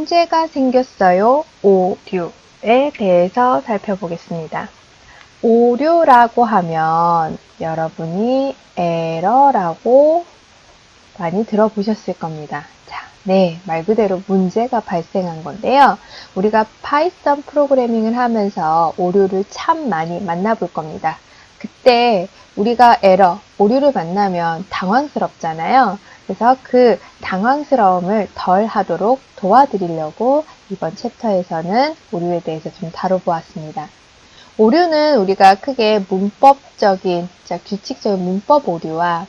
문제가 생겼어요. 오류에 대해서 살펴보겠습니다. 오류라고 하면 여러분이 에러라고 많이 들어보셨을 겁니다. 자, 네, 말 그대로 문제가 발생한 건데요. 우리가 파이썬 프로그래밍을 하면서 오류를 참 많이 만나볼 겁니다. 그때 우리가 오류를 만나면 당황스럽잖아요. 그래서 그 당황스러움을 덜 하도록 도와드리려고 이번 챕터에서는 오류에 대해서 좀 다뤄보았습니다. 오류는 우리가 크게 문법적인, 규칙적인 문법 오류와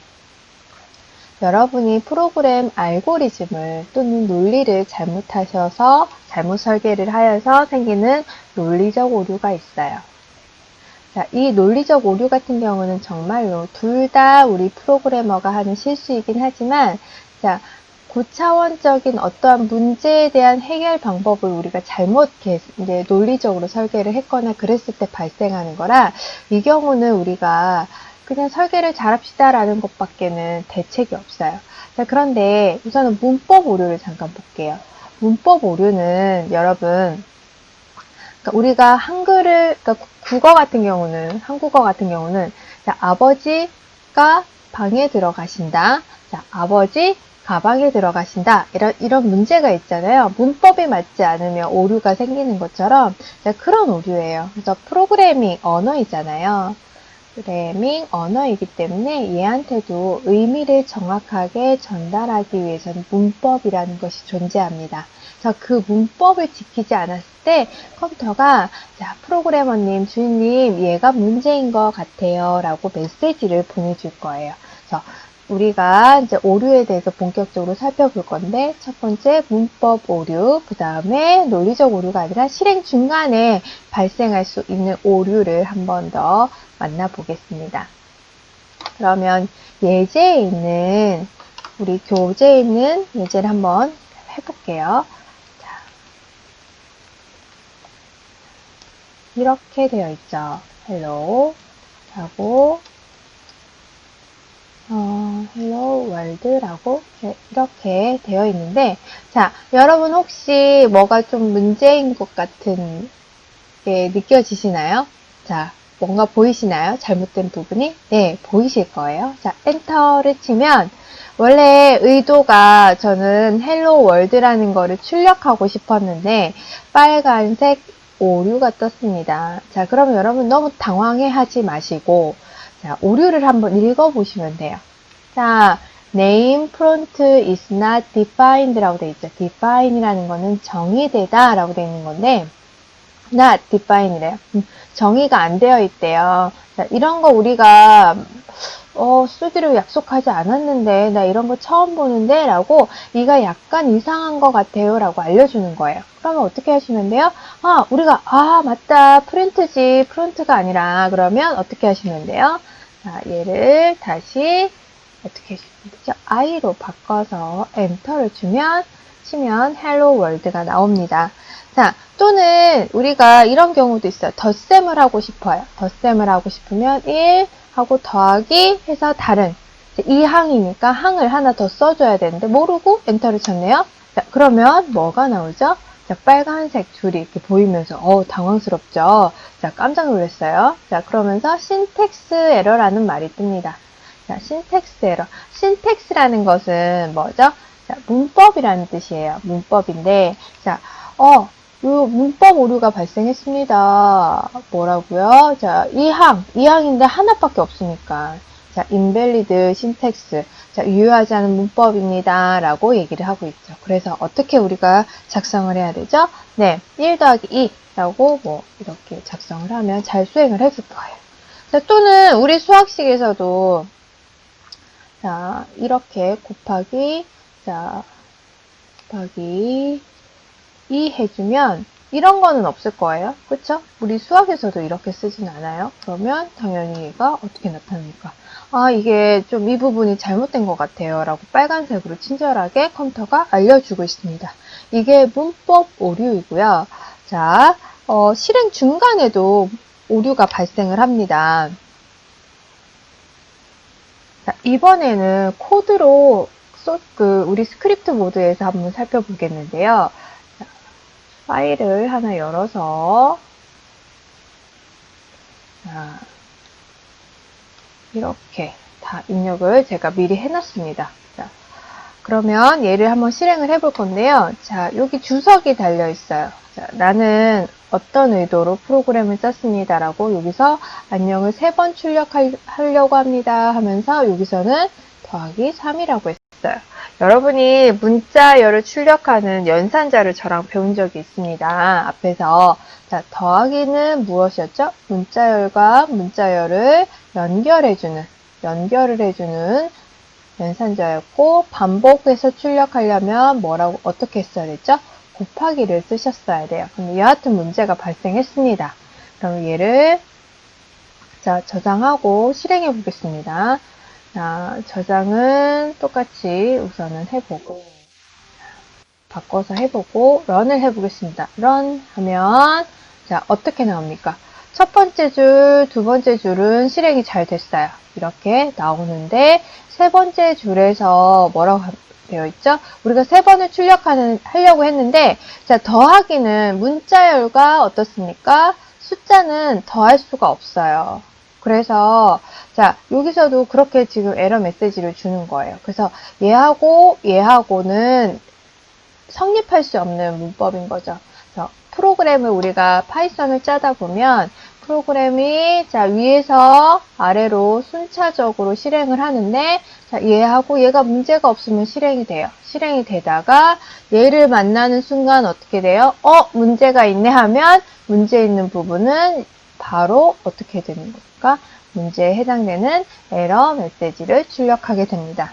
여러분이 프로그램 알고리즘을 또는 논리를 잘못하셔서 잘못 설계를 하여서 생기는 논리적 오류가 있어요. 자, 이 논리적 오류 같은 경우는 정말로 둘 다 우리 프로그래머가 하는 실수이긴 하지만, 자, 고차원적인 어떠한 문제에 대한 해결 방법을 우리가 잘못 이제 논리적으로 설계를 했거나 그랬을 때 발생하는 거라, 이 경우는 우리가 그냥 설계를 잘합시다라는 것밖에는 대책이 없어요. 자, 그런데 우선은 문법 오류를 잠깐 볼게요. 문법 오류는 여러분, 그러니까 우리가 그러니까 한국어 같은 경우는, 자, 아버지가 방에 들어가신다. 자, 아버지 가방에 들어가신다. 이런 문제가 있잖아요. 문법이 맞지 않으면 오류가 생기는 것처럼, 자, 그런 오류예요. 그래서 프로그래밍 언어이잖아요. 프로그래밍 언어이기 때문에 얘한테도 의미를 정확하게 전달하기 위해서는 문법이라는 것이 존재합니다. 그래서 그 문법을 지키지 않았을 때 컴퓨터가, 자, 프로그래머님, 주인님, 얘가 문제인 것 같아요 라고 메시지를 보내줄 거예요. 그래서 우리가 이제 오류에 대해서 본격적으로 살펴볼 건데, 첫 번째 문법 오류, 그 다음에 논리적 오류가 아니라 실행 중간에 발생할 수 있는 오류를 한 번 더 만나보겠습니다. 그러면 예제에 있는, 우리 교재에 있는 예제를 한번 해볼게요. 자, 이렇게 되어 있죠. hello 라고 hello world라고 이렇게 되어 있는데, 자, 여러분 혹시 뭐가 좀 문제인 것 같은 게 느껴지시나요? 자, 뭔가 보이시나요? 잘못된 부분이? 네, 보이실 거예요. 자, 엔터를 치면 원래 의도가 저는 헬로 월드라는 거를 출력하고 싶었는데 빨간색 오류가 떴습니다. 자, 그러면 여러분 너무 당황해 하지 마시고, 자, 오류를 한번 읽어보시면 돼요. 자, name prompt is not defined 라고 되어 있죠. define이라는 거는 정의되다 라고 되어 있는 건데, not define이래요. 정의가 안 되어 있대요. 자, 이런 거 우리가 쓰기로 약속하지 않았는데 나 이런 거 처음 보는데 라고, 이가 약간 이상한 것 같아요 라고 알려주는 거예요. 그러면 어떻게 하시면 돼요? 우리가 맞다, 프린트지, 프론트가 아니라, 그러면 어떻게 하시면 돼요? 자, 얘를 다시 어떻게 해주면 되죠? i로 바꿔서 엔터를 치면 hello world가 나옵니다. 자, 또는 우리가 이런 경우도 있어요. 덧셈을 하고 싶어요. 덧셈을 하고 싶으면 1 하고 더하기 해서 다른, 이 항이니까 항을 하나 더 써줘야 되는데 모르고 엔터를 쳤네요. 자, 그러면 뭐가 나오죠? 자, 빨간색 줄이 이렇게 보이면서 당황스럽죠? 자, 깜짝 놀랐어요. 자, 그러면서 신텍스 에러라는 말이 뜹니다. 자, 신텍스 에러. 신텍스라는 것은 뭐죠? 자, 문법이라는 뜻이에요. 문법인데, 자, 문법 오류가 발생했습니다. 뭐라고요? 자, 이 항인데 하나밖에 없으니까. 자, invalid syntax. 자, 유효하지 않은 문법입니다. 라고 얘기를 하고 있죠. 그래서 어떻게 우리가 작성을 해야 되죠? 네, 1 더하기 2 라고 이렇게 작성을 하면 잘 수행을 해줄 거예요. 자, 또는 우리 수학식에서도, 자, 이렇게 곱하기 2 해주면 이런 거는 없을 거예요. 그쵸? 우리 수학에서도 이렇게 쓰진 않아요. 그러면 당연히 얘가 어떻게 나타납니까? 이게 좀 이 부분이 잘못된 것 같아요 라고 빨간색으로 친절하게 컴퓨터가 알려주고 있습니다. 이게 문법 오류이고요. 자, 실행 중간에도 오류가 발생을 합니다. 자, 이번에는 코드로 우리 스크립트 모드에서 한번 살펴보겠는데요. 자, 파일을 하나 열어서 자, 이렇게 다 입력을 제가 미리 해놨습니다. 자, 그러면 얘를 한번 실행을 해볼 건데요. 자, 여기 주석이 달려 있어요. 자, 나는 어떤 의도로 프로그램을 짰습니다. 라고 여기서 안녕을 3번 출력하려고 합니다. 하면서 여기서는 더하기 3이라고 했어요. 여러분이 문자열을 출력하는 연산자를 저랑 배운 적이 있습니다. 앞에서. 자, 더하기는 무엇이었죠? 문자열과 문자열을 연결을 해주는 연산자였고, 반복해서 출력하려면 뭐라고, 어떻게 했어야 됐죠? 곱하기를 쓰셨어야 돼요. 근데 여하튼 문제가 발생했습니다. 그럼 얘를, 자, 저장하고 실행해 보겠습니다. 자, 저장은 똑같이 우선은 해보고, 바꿔서 해보고, 런을 해보겠습니다. 런 하면, 자, 어떻게 나옵니까? 첫 번째 줄, 두 번째 줄은 실행이 잘 됐어요. 이렇게 나오는데, 세 번째 줄에서 뭐라고 되어 있죠? 우리가 3번을 하려고 했는데, 자, 더하기는 문자열과 어떻습니까? 숫자는 더할 수가 없어요. 그래서, 자, 여기서도 그렇게 지금 에러 메시지를 주는 거예요. 그래서 얘하고는 성립할 수 없는 문법인 거죠. 그래서 프로그램을 우리가 파이썬을 짜다 보면 프로그램이 자 위에서 아래로 순차적으로 실행을 하는데 자 얘하고 얘가 문제가 없으면 실행이 돼요. 실행이 되다가 얘를 만나는 순간 어떻게 돼요? 문제가 있네 하면 문제 있는 부분은 바로 어떻게 되는 겁니까? 문제에 해당되는 에러 메시지를 출력하게 됩니다.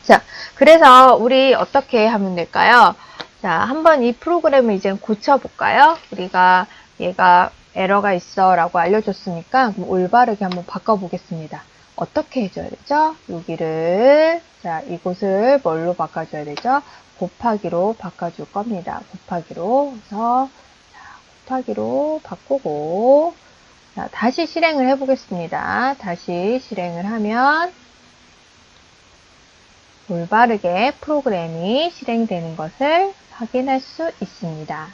자, 그래서 우리 어떻게 하면 될까요? 자, 한번 이 프로그램을 이제 고쳐볼까요? 우리가 얘가 에러가 있어 라고 알려줬으니까 올바르게 한번 바꿔보겠습니다. 어떻게 해줘야 되죠? 여기를, 자, 이곳을 뭘로 바꿔줘야 되죠? 곱하기로 바꿔줄 겁니다. 곱하기로. 그래서, 자, 곱하기로 바꾸고, 자, 다시 실행을 해보겠습니다. 다시 실행을 하면, 올바르게 프로그램이 실행되는 것을 확인할 수 있습니다.